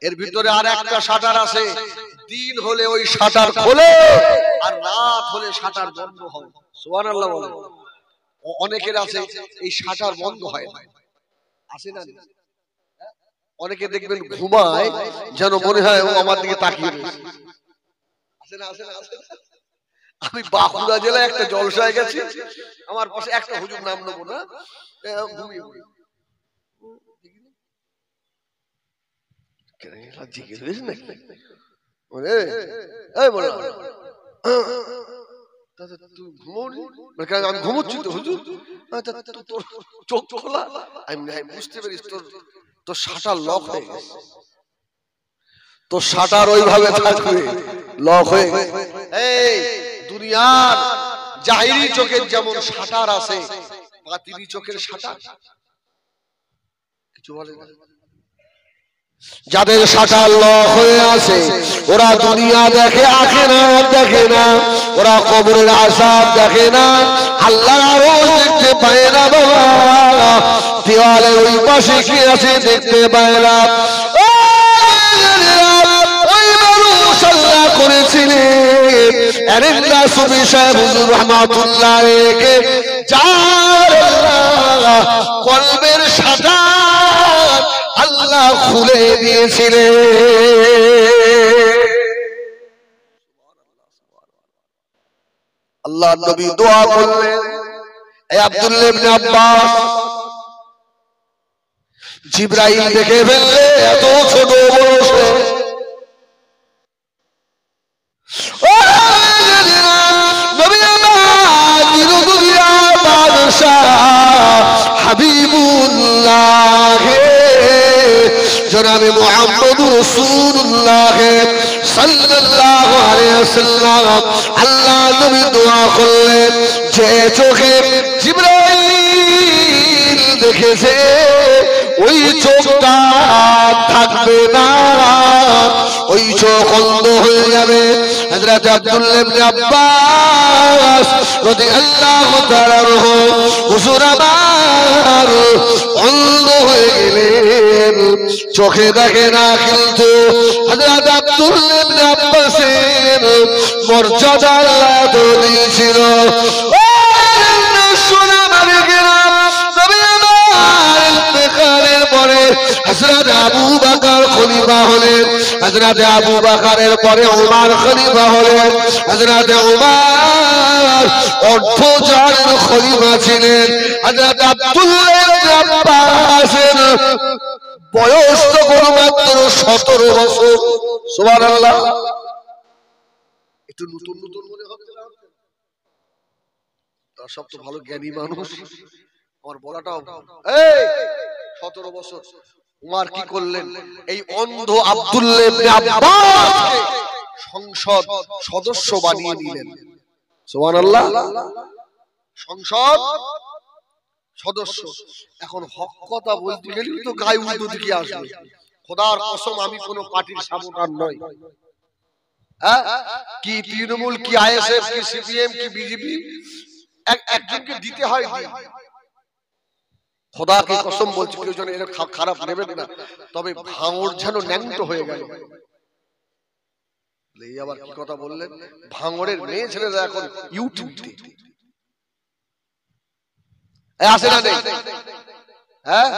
Speaker 1: এর ভিতরে আর একটা শাটার আছে। দিন হলে ওই শাটার খোলে, আর রাত হলে শাটার বন্ধ হয়। সুবহানাল্লাহ বলে। অনেকের আছে এই শাটার বন্ধ হয় না, আছে না? অনেকে দেখবেন ঘুমায় যেন মনে হয় ও আমার দিকে তাকিয়ে রয়েছে। আছে না? আছে না? আমি বাঁকুড়া জেলায় একটা জলসায় গেছি, আমার পাশে একটা হুজুর, নাম নেবো না, ঘুমিয়ে পড়ে। আমি ঘুমোচ্ছি তো হুজুর, তোর চোখ খোলা। আমি বুঝতে পারিস তোর শাটার লক হয়ে গেছে, তোর শাটার ওইভাবে থাকবে লক হয়ে গেছে। এই দুনিয়ার জাহিরি চোখের যেমন শাটার আছে, বাতিনি চোখের শাটার কিছু বলে না। যাদের শাটার লক হয়ে আছে ওরা দুনিয়া দেখে, আখিরাত দেখে না, ওরা কবরের আযাব দেখে না, আল্লাহর আরশ দেখতে পায় না বাবা, দেওয়ালের ওই পাশে কি আছে দেখতে পায় না। ওই মানুষ আল্লাহ করেছিলেন এরেন্দা সুফি সাহেব হুজুর রাহমাতুল্লাহ আলাইহি, যার আল্লাহ কলবের শাটার আল্লাহ খুলে দিয়েছিলেন। আল্লাহ নবী দোয়া করলেন, এ আব্দুল্লাহ ইবনে আব্বাস, জিবরাইল দেখে ফেললে এত ছোট বয়সে, নবী আমার নিরুদুনিয়া বাদশাহ হাবিবুল্লাহ জনাবে মুহাম্মদুর রাসূলুল্লাহ সাল্লাল্লাহু আলাইহি ওয়াসাল্লাম, আল্লাহ নবী দোয়া করলেন, যে চোখে জিবরাইল দেখেছে ওই চোখটা থাকবে না, ওই চোখ অন্ধ হয়ে যাবে। হযরত আব্দুল্লাহ ইবনে আব্বাস রাদিয়াল্লাহু তাআলা আনহু হুজুর আমার অন্ধ হয়ে গেলেন, চোখে দেখে না, কিন্তু হযরত আব্দুল্লাহ ইবনে আব্বাসের মর্যাদা আল্লাহ দিয়েছিল। হযরত আবু বকর খলিফা হলেন, হযরত আবু বকরের পরে ওমর খলিফা হলেন। হযরত ওমর অর্ধজানের খলিফা ছিলেন। হযরত আব্দুল্লাহ ইবনে আব্বাসের বয়স তখন মাত্র 17 বছর। সুবহানাল্লাহ। একটু নতুন নতুন মনে হচ্ছে না? সব তো ভালো জ্ঞানী মানুষ, আমার বলাটাও এই 17 বছর উমর কি করলেন? এই অন্ধ আব্দুল্লাহ ইবনে আব্বাসকে সংসদ সদস্য বানিয়ে নিলেন। সুবহানাল্লাহ। সংসদ সদস্য। এখন হক কথা বলতে গেলে তো গায়ে উল্টো দিকে আসবে। খোদার কসম আমি কোন পার্টির সাপোর্টার নই। হ্যাঁ, কি তৃণমূল, কি আইএসএফ, কি সিপিএম, কি বিজেপি, একজনকে দিতে হয়। খোদাকে কসম বলছি, কেউ যেন এর খারাপ নেবেন না, তবে ভাঙড় যেন ন্যাংটো হয়ে গেল। এই আবার কি কথা বললেন? ভাঙড়ের মেয়ে ছেলেরা এখন ইউটিউবে আসে না নেই? হ্যাঁ,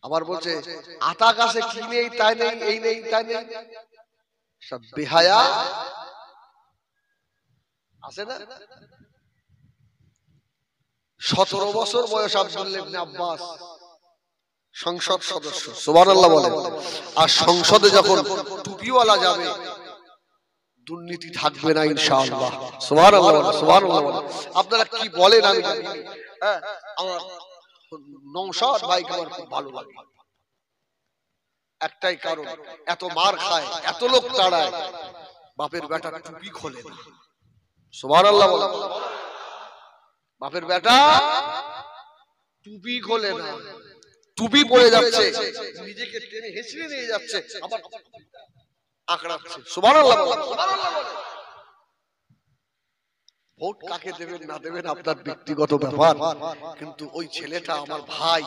Speaker 1: আবার বলছে আতা গাছে কি নেই তাই নেই, এই নেই তাই নেই, সব বেহায়া আছে না? 17 বছর বয়স আব্দুল্লাহ ইবনে আব্বাস সংসদ সদস্য। সুবহানাল্লাহ বলে। আর সংসদে যখন টুপিওয়ালা যাবে দুর্নীতি থাকবে না ইনশাআল্লাহ। সুবহানাল্লাহ বলে, সুবহানাল্লাহ বলে। আপনারা কি বলেন আমি জানি। হ্যাঁ, আমার নওশাদ ভাইকে আমার খুব ভালো লাগে। একটাই কারণ, এত মার খায়, এত লোক তাড়ায়, বাপের বেটা টুপি খোলে না। সুবহানাল্লাহ বলে। বাপের বেটা টুপি খোলে না, টুপি পড়ে যাচ্ছে, নিজেকে টেনে হেঁচড়ে নিয়ে যাচ্ছে, আবার আঁকড়াচ্ছে। সুবহানাল্লাহ বলে। ভোট কাকে দেবেন না দেবেন আপনার ব্যক্তিগত ব্যাপার, কিন্তু ওই ছেলেটা আমার ভাই,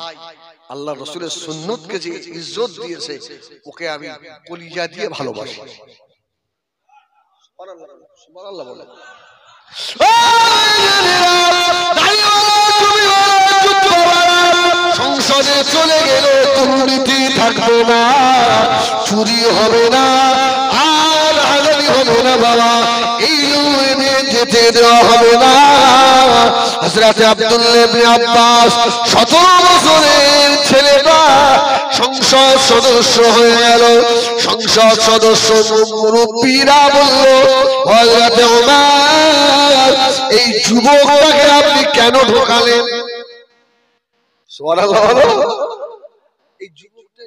Speaker 1: আল্লাহ রাসূলের সুন্নতকে যে ইজ্জত দিয়েছে, ওকে আমি কলিজা দিয়ে ভালোবাসি। সুবহানাল্লাহ বলে। সংসদে চলে গেলে দুর্নীতি থাকবে না, চুরি হবে না, আর হালালি হবে না বাবা, এই যেতে দেওয়া হবে না। হযরত আব্দুল্লাহ ইবনে আব্বাস 17 বছরের ছেলেটা সংসদ সদস্য হয়ে গেল। সংসদ সদস্য মুরব্বীরা বলল, হযরত ওমর এই যুবকটাকে আপনি কেন ঢোকালেন? সুবহানাল্লাহ বলো। এই যুবকটা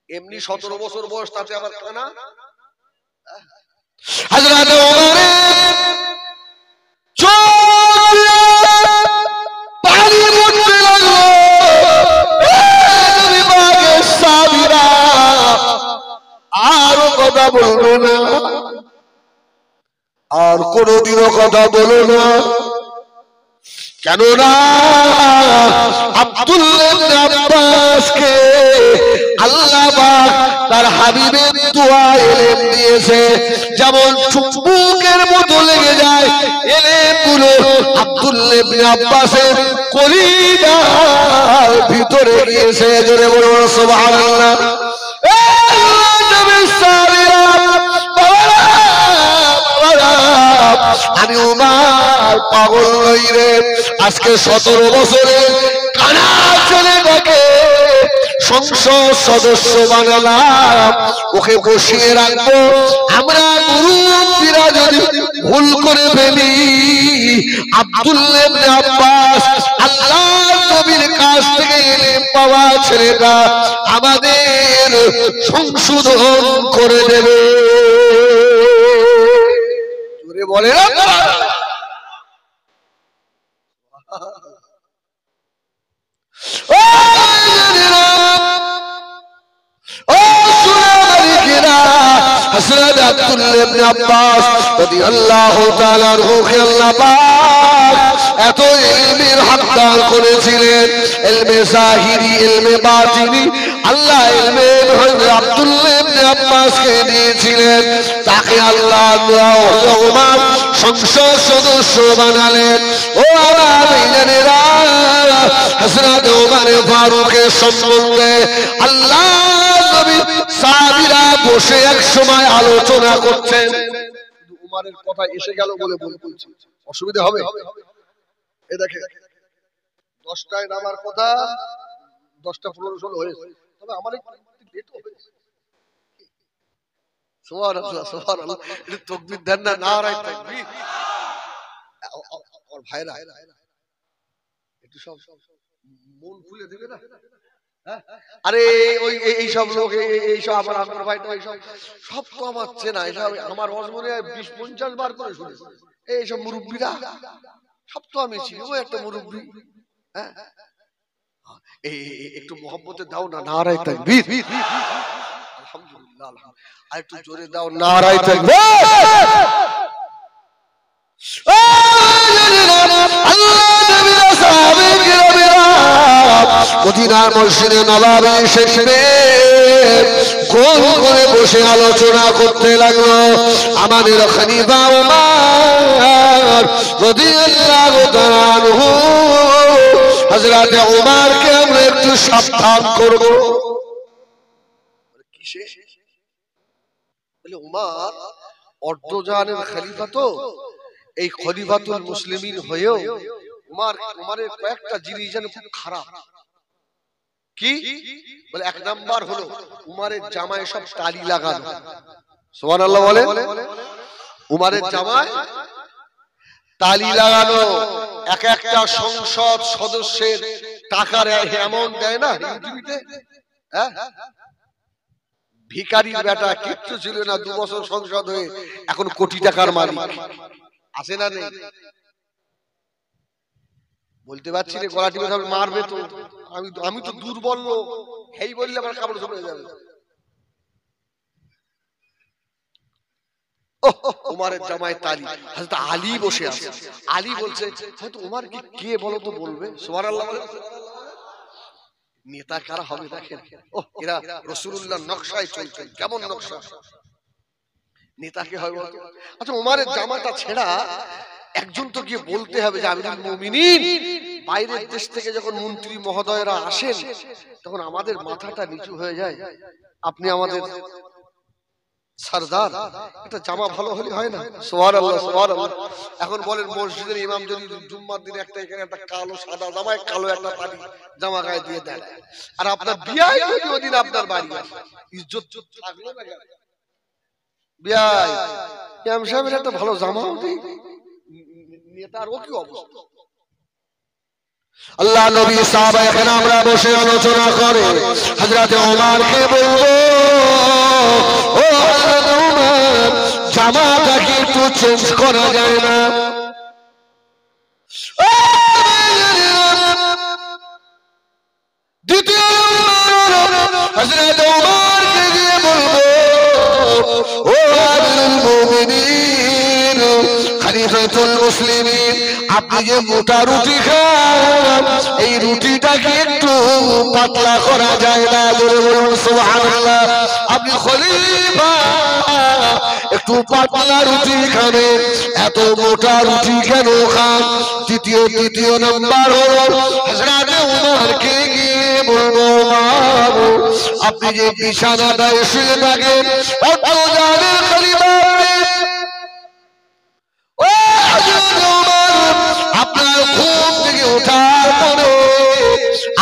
Speaker 1: এমনি 17 বছর বয়স, তাতে আবার কানা। হযরত ওমরের পানি পড়তে লাগলো। সাবিরা আরো কথা বলবে না, আর কোনদিনও কথা বলো না, কেননা আব্দুল্লাহ ইবনে আব্বাসকে আল্লাহ পাক তার হাবিবের দোয়া ইলম দিয়েছে, যেমন চুম্বকের মতো লেগে যায় ইলমগুলো আব্দুল্লাহ ইবনে আব্বাসের কলিজার ভিতরে গিয়েছে। জোরে বলুন সুবহানাল্লাহ। আমি উমার পাগল নই রে, আজকে 17 বছরে কানা ছেলেটাকে সংসদ সদস্য বানালাম, ওকে বসিয়ে রাখবো। আমরা মুরব্বিরা যদি ভুল করে ফেলি, আব্দুল্লাহ ইবনে আব্বাস আল্লাহর নবীর কাছ থেকে ইলম পাওয়া ছেলেটা আমাদের সংশোধন করে দেবে। জোরে বলে না? হযরত আব্দুল্লাহ ইবনে আব্বাস রাদিয়াল্লাহু তাআলা আনহুকে আল্লাহ পাক এত ইলমের হকদার করেছিলেন, ইলমে জাহিরি, ইলমে বাতিনি, আল্লাহ ইলমে হযরত আব্দুল্লাহ ইবনে আব্বাসকে দিয়েছিলেন। তাকে আল্লাহ ওমর সংসদ সদস্য বানালেন। ও আমার ভাইজানেরা, হযরত ওমর ফারুকের সম্বন্ধে আল্লাহ নবী সাহাবীরা বসে এক সময় আলোচনা করছেন। উমরের কথা এসে গেল বলে বলছি, অসুবিধা হবে? এই দেখে 10টায় নামার কথা, 10:15 হয়েছে, তবে আমার একটু লেট হয়েছে। সুবহানাল্লাহ, সুবহানাল্লাহ। এটা তাকবীর দেন না, নারায়ে তাকবীর। আমার ভাইরা একটু সব মন খুলে দেবে না? আরে ওই এইসব লোক এইসব আমার ভাইটা এইসব সব তো আমার চেনা, এইসব আমার অজমনে 20-50 বার করে শুনেছি। এইসব মুরব্বীরা সব তো আমি চিনি, ও একটা মুরব্বী। হ্যাঁ, একটু মোহাম্মতে দাও না, নারায়ে তাকবীর। আলহামদুলিল্লাহ, আর একটু জোরে দাও, নারায়ে তাকবীর। মদিনার মসজিদে নববী শেষে গোল করে বসে আলোচনা করতে লাগলো। আমাদের খলিফা ওমর রাদিয়াল্লাহু তাআলা আনহু, হযরত ওমরকে আমরা একটু সাবধান করব। কিসে? বলে ওমর অর্ধজাহানের খলিফা, তো এই খলিফাতুল মুসলিমিন হয়েও উমারের কয়েকটা জিনিস যেন খুব খারাপ। কি বলে? এক নাম্বার হলো উমারের জামায় সব তালি লাগানো। সুবহানাল্লাহ বলে। উমারের জামায় তালি লাগানো। এক একটা সংসদ সদস্যের টাকার অ্যামাউন্ট দেয় না টিভিতে? হ্যাঁ, ভিখারির বেটা কিচ্ছু ছিল না, 2 বছর সংসদ হয়ে এখন কোটি টাকার মালিক। আছে না নেই? বলতে পারছি রে, গলা টিপে ধরে মারবে তো। আমি তো দুর্বল লোক, এই বললে আমার কাপড় চলে যাবে। উমারের জামায় তালি। হযরত আলী বসে আছে। আলী বলছে, হয়তো উমারকে কে বলো তো বলবে। সুবহানাল্লাহ বলে। নেতা কারা হবে দেখেন, এরা রাসূলুল্লাহর নকশায় চলছে। কেমন নকশা? নেতাকে হয় বলতো। আচ্ছা, উমারের জামাটা ছেঁড়া, একজন তো গিয়ে বলতে হবে যে আমিরুল মুমিনিন। বাইরের দেশ থেকে যখন মন্ত্রী মহোদয়রা আসেন, তখন আমাদের মাথাটা নিচু হয়ে যায়। আপনি আমাদের সরদার, একটা জামা ভালো হলে হয় না? সুবহানাল্লাহ, সুবহানাল্লাহ। এখন বলেন মসজিদের ইমাম যদি জুম্মার দিনে একটা এখানে একটা কালো সাদা জামায় কালো একটা পানি জামা গায়ে দিয়ে দেয়, আর আপনার বিয়াই যদি ওদিন আপনার বাড়ি আসে, ইজ্জত থাকলো না? বিয়াই ইমাম সাহেবের একটা ভালো জামাও দেই, নেতার ও কি অবস্থা? আল্লাহ নবী সাহাবায়ে কেরামরা বসে আলোচনা করে। হযরত ওমরকে বলবো, ও হযরত ওমর, জামাটা কি একটু চেঞ্জ করা যায় না? দ্বিতীয় হযরত ওমরকে গিয়ে বলবো, ও আমিরুল মুমিনিন, খলিফাতুল মুসলিমিন, আপনি যে মোটা রুটি খান, এই রুটিটাকে একটু পাতলা করা যায় না? বলুন সুবহানাল্লাহ। আপনি খলিফা, একটু পাতলা রুটি খাবেন, এত মোটা রুটি কেন খান? দ্বিতীয় নাম্বার হলো হযরত ওমরকে গিয়ে বলবো, ওমর, আপনি যে বিছানাটায় শুয়ে থাকেন, অর্ধজাহানের খলিফা, আপনার ঘুম থেকে ওঠার পরে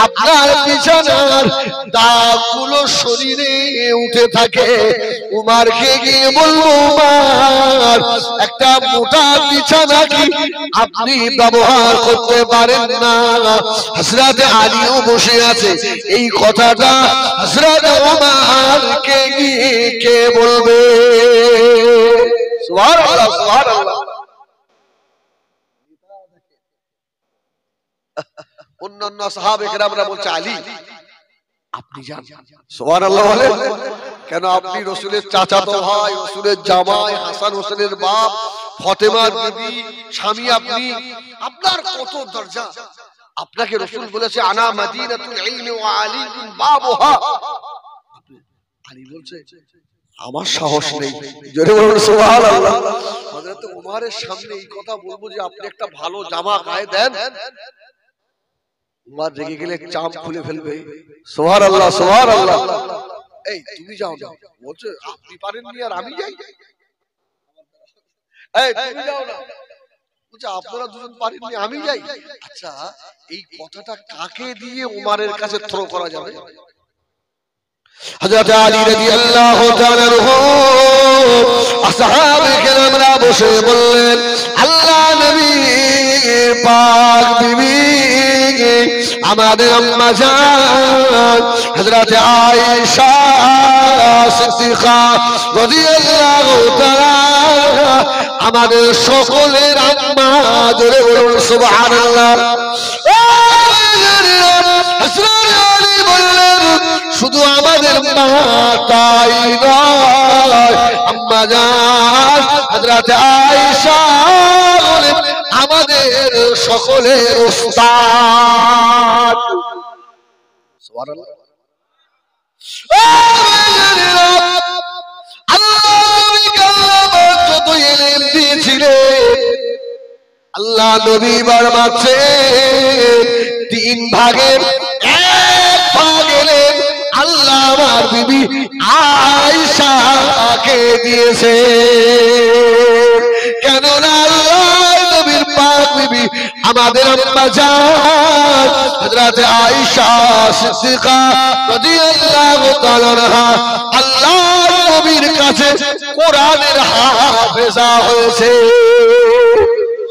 Speaker 1: আপনার বিছানার দাগগুলো শরীরে উঠে থাকে। উমারকে গিয়ে বলবো, উমার, একটা মোটা বিছানা কি আপনি ব্যবহার করতে পারেন না? হযরত আলীও বসে আছে। এই কথাটা হযরত উমারকে গিয়ে কে বলবে? সুবহানাল্লাহ, সুবহানাল্লাহ। অন্যান্য সাহাবে কেরামরা বলছে, আলী আপনি যান। সুবহানাল্লাহ বলে। কেন? আপনি রাসূলের চাচাতো ভাই, রাসূলের জামাই, হাসান হোসেনের বাপ, ফাতেমার বিবি স্বামী। আপনার কত দরজা। আপনাকে রাসূল বলেছে, আনা মাদিনাতুল ইলমি ওয়া আলীকুম বাবুহা। আলী বলছে, আমার সাহস নেই। জোরে বলুন সুবহানাল্লাহ। হযরত ওমরের সামনে এই কথা বলবো যে আপনি একটা ভালো জামা গায়ে দেন, উমর রেগে গেলে চাপ খুলে ফেলবে। সুবহানাল্লাহ, সুবহানাল্লাহ। এই তুমি যাও না, বলছে আপনি পারেননি আর আমি যাই? এই তুমি যাও না, বলছে আপনারা দুজন পারেননি আমি যাই? আচ্ছা, এই কথাটা কাকে দিয়ে উমরের কাছে থ্রো করা যাবে? হযরত আলী রাদিয়াল্লাহু তাআলা আনহু আসহাবে কেরামরা বসে বললেন, আল্লাহ নবী পাক বিবি আমাদের আম্মা জান হযরত আয়েশা সিদ্দিকা রাদিয়াল্লাহু তাআলা আমাদের সকলের আম্মা, জোরে বলুন সুবহানাল্লাহ। শুধু আমাদের মা তাই নয়, আম্মা জান হযরত আয়েশা আমাদের সকলের উস্তাদ। সুবহানাল্লাহ। যত ইলম দিয়েছিলেন আল্লাহ নবী বারমাচ্ছে 3 ভাগের 1 ভাগ এলেন আল্লাহ আমার বিবি আয়েশাকে দিয়েছে। কেননা আল্লাহ নবীর পাক বিবি আমাদের আম্মা জান হযরত আয়েশা সিদ্দিকা রাদিয়াল্লাহু তাআলা আনহা আল্লাহ নবীর কাছে কোরআনের হাফেজা হয়েছে।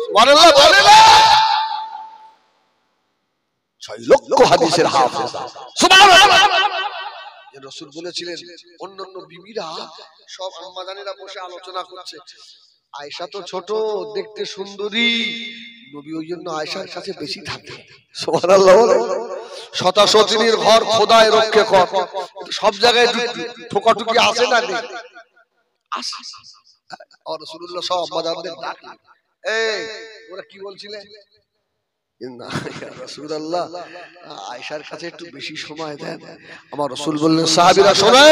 Speaker 1: সুবহানাল্লাহ বলে না, 6 লক্ষ হাদিসের হাফেজা। সুবহানাল্লাহ। রাসূল বলেছিলেন অন্যান্য বিবিরা সব আম্মা জানেরা বসে আলোচনা করছে, আয়েশা তো ছোট, দেখতে সুন্দরী, নবী ওই জন্য আয়েশার কাছে বেশি থাকে। সুবহানাল্লাহ। শতাশতির ঘর খোদায় রক্ষে কর, সব জায়গায় ঠোকাঠুকি আসে না নেই? আসে। আর রাসূলুল্লাহ সব আম্মা জানদের ডাকে, এই ওরা কি বলছিলে? না ইয়া রাসূলুল্লাহ, আয়েশার কাছে একটু বেশি সময় দেন। আমার রাসূল বললেন, সাহাবীরা শোনো,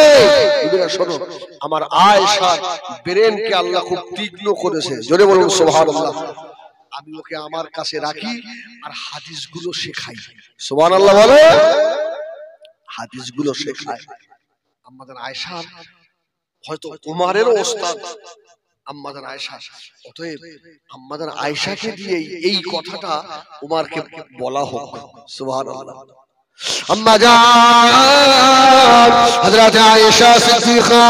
Speaker 1: বিবিরা শোনো, আমার আয়েশার ব্রেনকে আল্লাহ খুব তীক্ষ্ণ করেছে। জোরে বলুন সুবহানাল্লাহ। আমি ওকে আমার কাছে রাখি আর হাদিসগুলো শেখাই। সুবহানাল্লাহ বলে, হাদিসগুলো শেখাই। আমাদের আয়েশা হয়তো উমারেরও ওস্তাদ আম্মাজান আয়েশা, অতএব আম্মাজান আয়েশাকে দিয়ে এই কথাটা উমারকে বলা হোক। সুবহানাল্লাহ। আম্মাজান হযরত আয়েশা সিদ্দিকা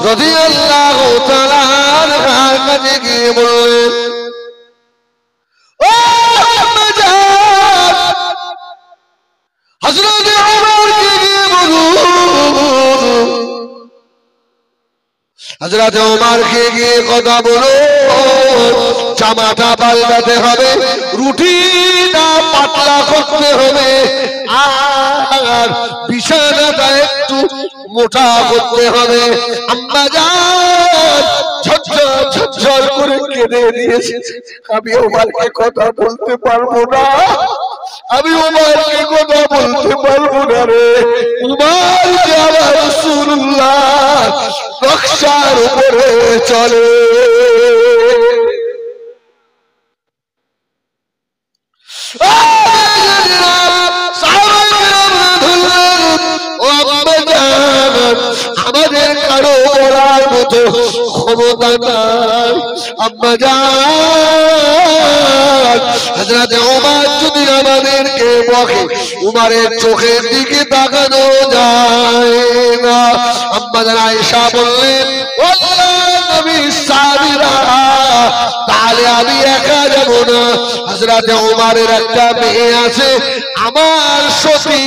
Speaker 1: রাদিয়াল্লাহু তাআলা আনহার কাছে গিয়ে বললেন, ও আম্মাজান হযরত উমরকে গিয়ে বলুন, হযরত উমরকে গিয়ে কথা বলো, জামাটা পাল্টাতে হবে, রুটিটা পাতলা করতে হবে, আর বিছানাটা একটু মোটা করতে হবে। আম্মা জান ঝরঝর ঝরঝর করে কেঁদে দিয়েছে। আমি উমরকে কথা বলতে পারবো না, আমি উমরকে কথা বলতে পারবো না রে। উমর যে আমার রাসূলুল্লাহ নকশার উপরে চলে। আমাদের কারো বলার মতো ক্ষমতা নাই। আম্মা জান হযরত উমর যদি আমাদেরকে বকে, উমরের চোখের দিকে তাকানো যায় না। আম্মা জান আয়েশা বললেন, আল্লাহর নবী সাহাবীরা, তাহলে আমি একা যাব না, হযরত উমরের একটা মেয়ে আছে আমার সতী,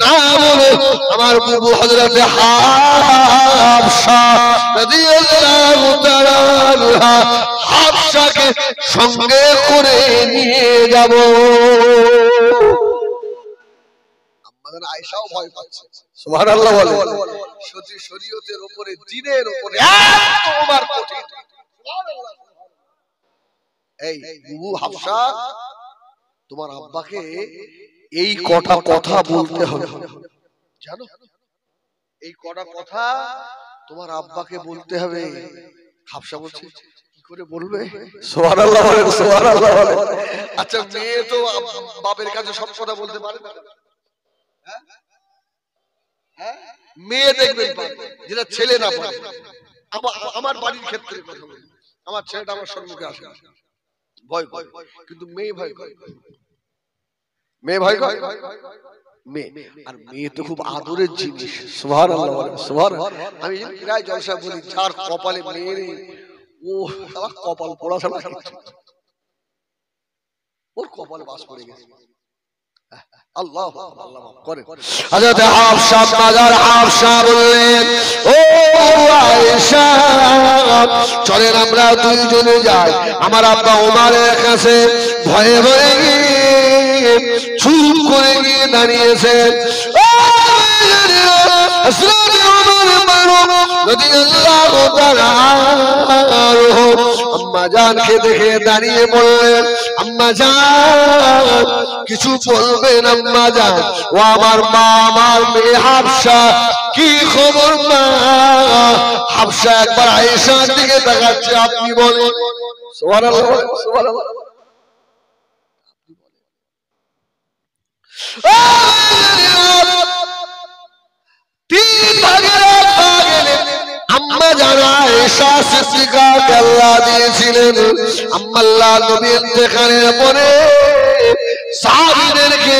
Speaker 1: নাম হলো আমার বুবু হযরত হাফসা রাদিয়াল্লাহু তাআলা আনহা, হাফসাকে সঙ্গে করে নিয়ে যাব। আমাদের আয়েশাও ভয় পাচ্ছে। সুবহানাল্লাহ বলে, সতী শরীয়তের উপরে, দ্বীনের উপরে এত ওমর কঠিন। সুবহানাল্লাহ। এই বুবু হাফসা, তোমার আব্বাকে এই কটা কথা বলতে হবে, জানো? এই কটা কথা তোমার আব্বাকে বলতে হবে। হাফসা বলছে, কি করে বলবে? সুবহানাল্লাহ বলেন, সুবহানাল্লাহ বলেন। আচ্ছা, মেয়ে তো বাপের কাছে সব কথা বলতে পারে না, হ্যাঁ? মেয়ে দেখবেন যেটা ছেলে না পারে। আমার বাড়ির ক্ষেত্রে কথা বলি, আমার ছেলেটা আমার সম্মুখে আসে, ভয় করে, কিন্তু মেয়ে ভয় করে। মেয়ে ভয় করে, মেয়ে, আর মেয়ে তো খুব আদরের জিনিস। সুবহানাল্লাহ বলেন, সুবহানাল্লাহ। আমি প্রায় জলসা বলি, যার কপালে মেয়ে নেই ও কপাল পোড়া ছাড়া। ওর কপালে বাস পড়ে গেছে। আল্লাহ আল্লাহ মাফ করে। হযরত হাফসা মাজার হাফসা বললেন, ও আয়েশা চলেন আমরা দুইজনে যাই। আমার আব্বা ওমরের কাছে ভয়ে ভয়ে গিয়ে চুপ করে গিয়ে দাঁড়িয়েছে। আম্মা জানকে দেখে দাঁড়িয়ে বললেন, আম্মা জান কিছু বলবেন আম্মা জান? ও আমার মা, আমার মেয়ে হাফসা, কি খবর মা? হাফসা একবার আয়েশার দিকে তাকাচ্ছে, আপনি বলেন। সুবহানাল্লাহ সুবহানাল্লাহ। তিন ভাগের এক ভাগ আম্মা জানা আয়েশা সিদ্দিকাকে আল্লাহ দিয়েছিলেন। আম্মাল্লাহ নবী ইন্তেকালের পরে সাহাবীদেরকে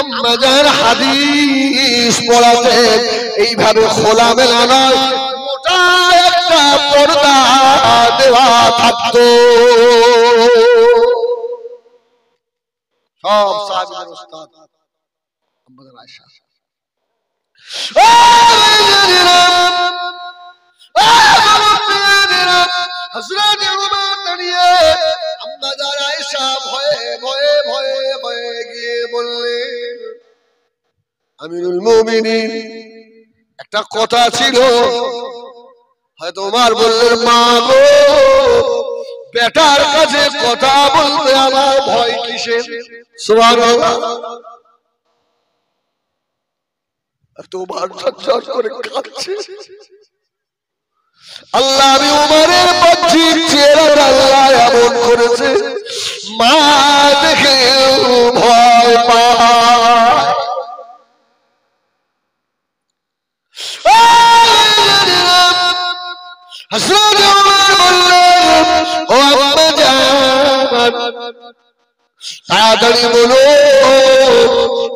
Speaker 1: আম্মা জান হাদিস পড়াতেন। এইভাবে খোলামেলা নয়, মোটা একটা পর্দা দেওয়া থাকতো। সব সাহাবীদের উস্তাদ আম্মা জান আয়েশা। হযরত ওমর দাঁড়িয়ে আম্মা জান আয়েশা ভয়ে ভয়ে ভয়ে ভয়ে গিয়ে বললেন, আমিরুল মুমিনিন একটা কথা ছিল। হয়তো ওমর বললেন, মা গো বেটার কাছে কথা বলতে আমার ভয় কিসের? সুবহানাল্লাহ। তোমার ঝরঝর করে কাঁদছে। আল্লাহ আমি উমরের পথিক চেহারা আল্লাহ এমন করেছে, মা দেখে ভয় পায়। হযরত ওমর বললেন, ও আম্মা জান তাড়াতাড়ি বলো,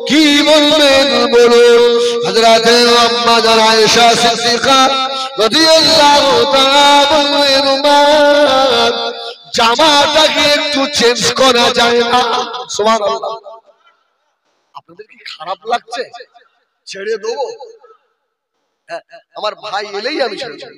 Speaker 1: কি বলবেন বলুন। হযরত আম্মা জান আয়েশা সিদ্দিকা রাদিয়াল্লাহু তাআলা বললেন, উমর জামাটাকে একটু চেঞ্জ করা যায় না? সুবহানাল্লাহ। আপনাদের কি খারাপ লাগছে? ছেড়ে দেবো? আমার ভাই এলেই আমি ছেড়ে দেব।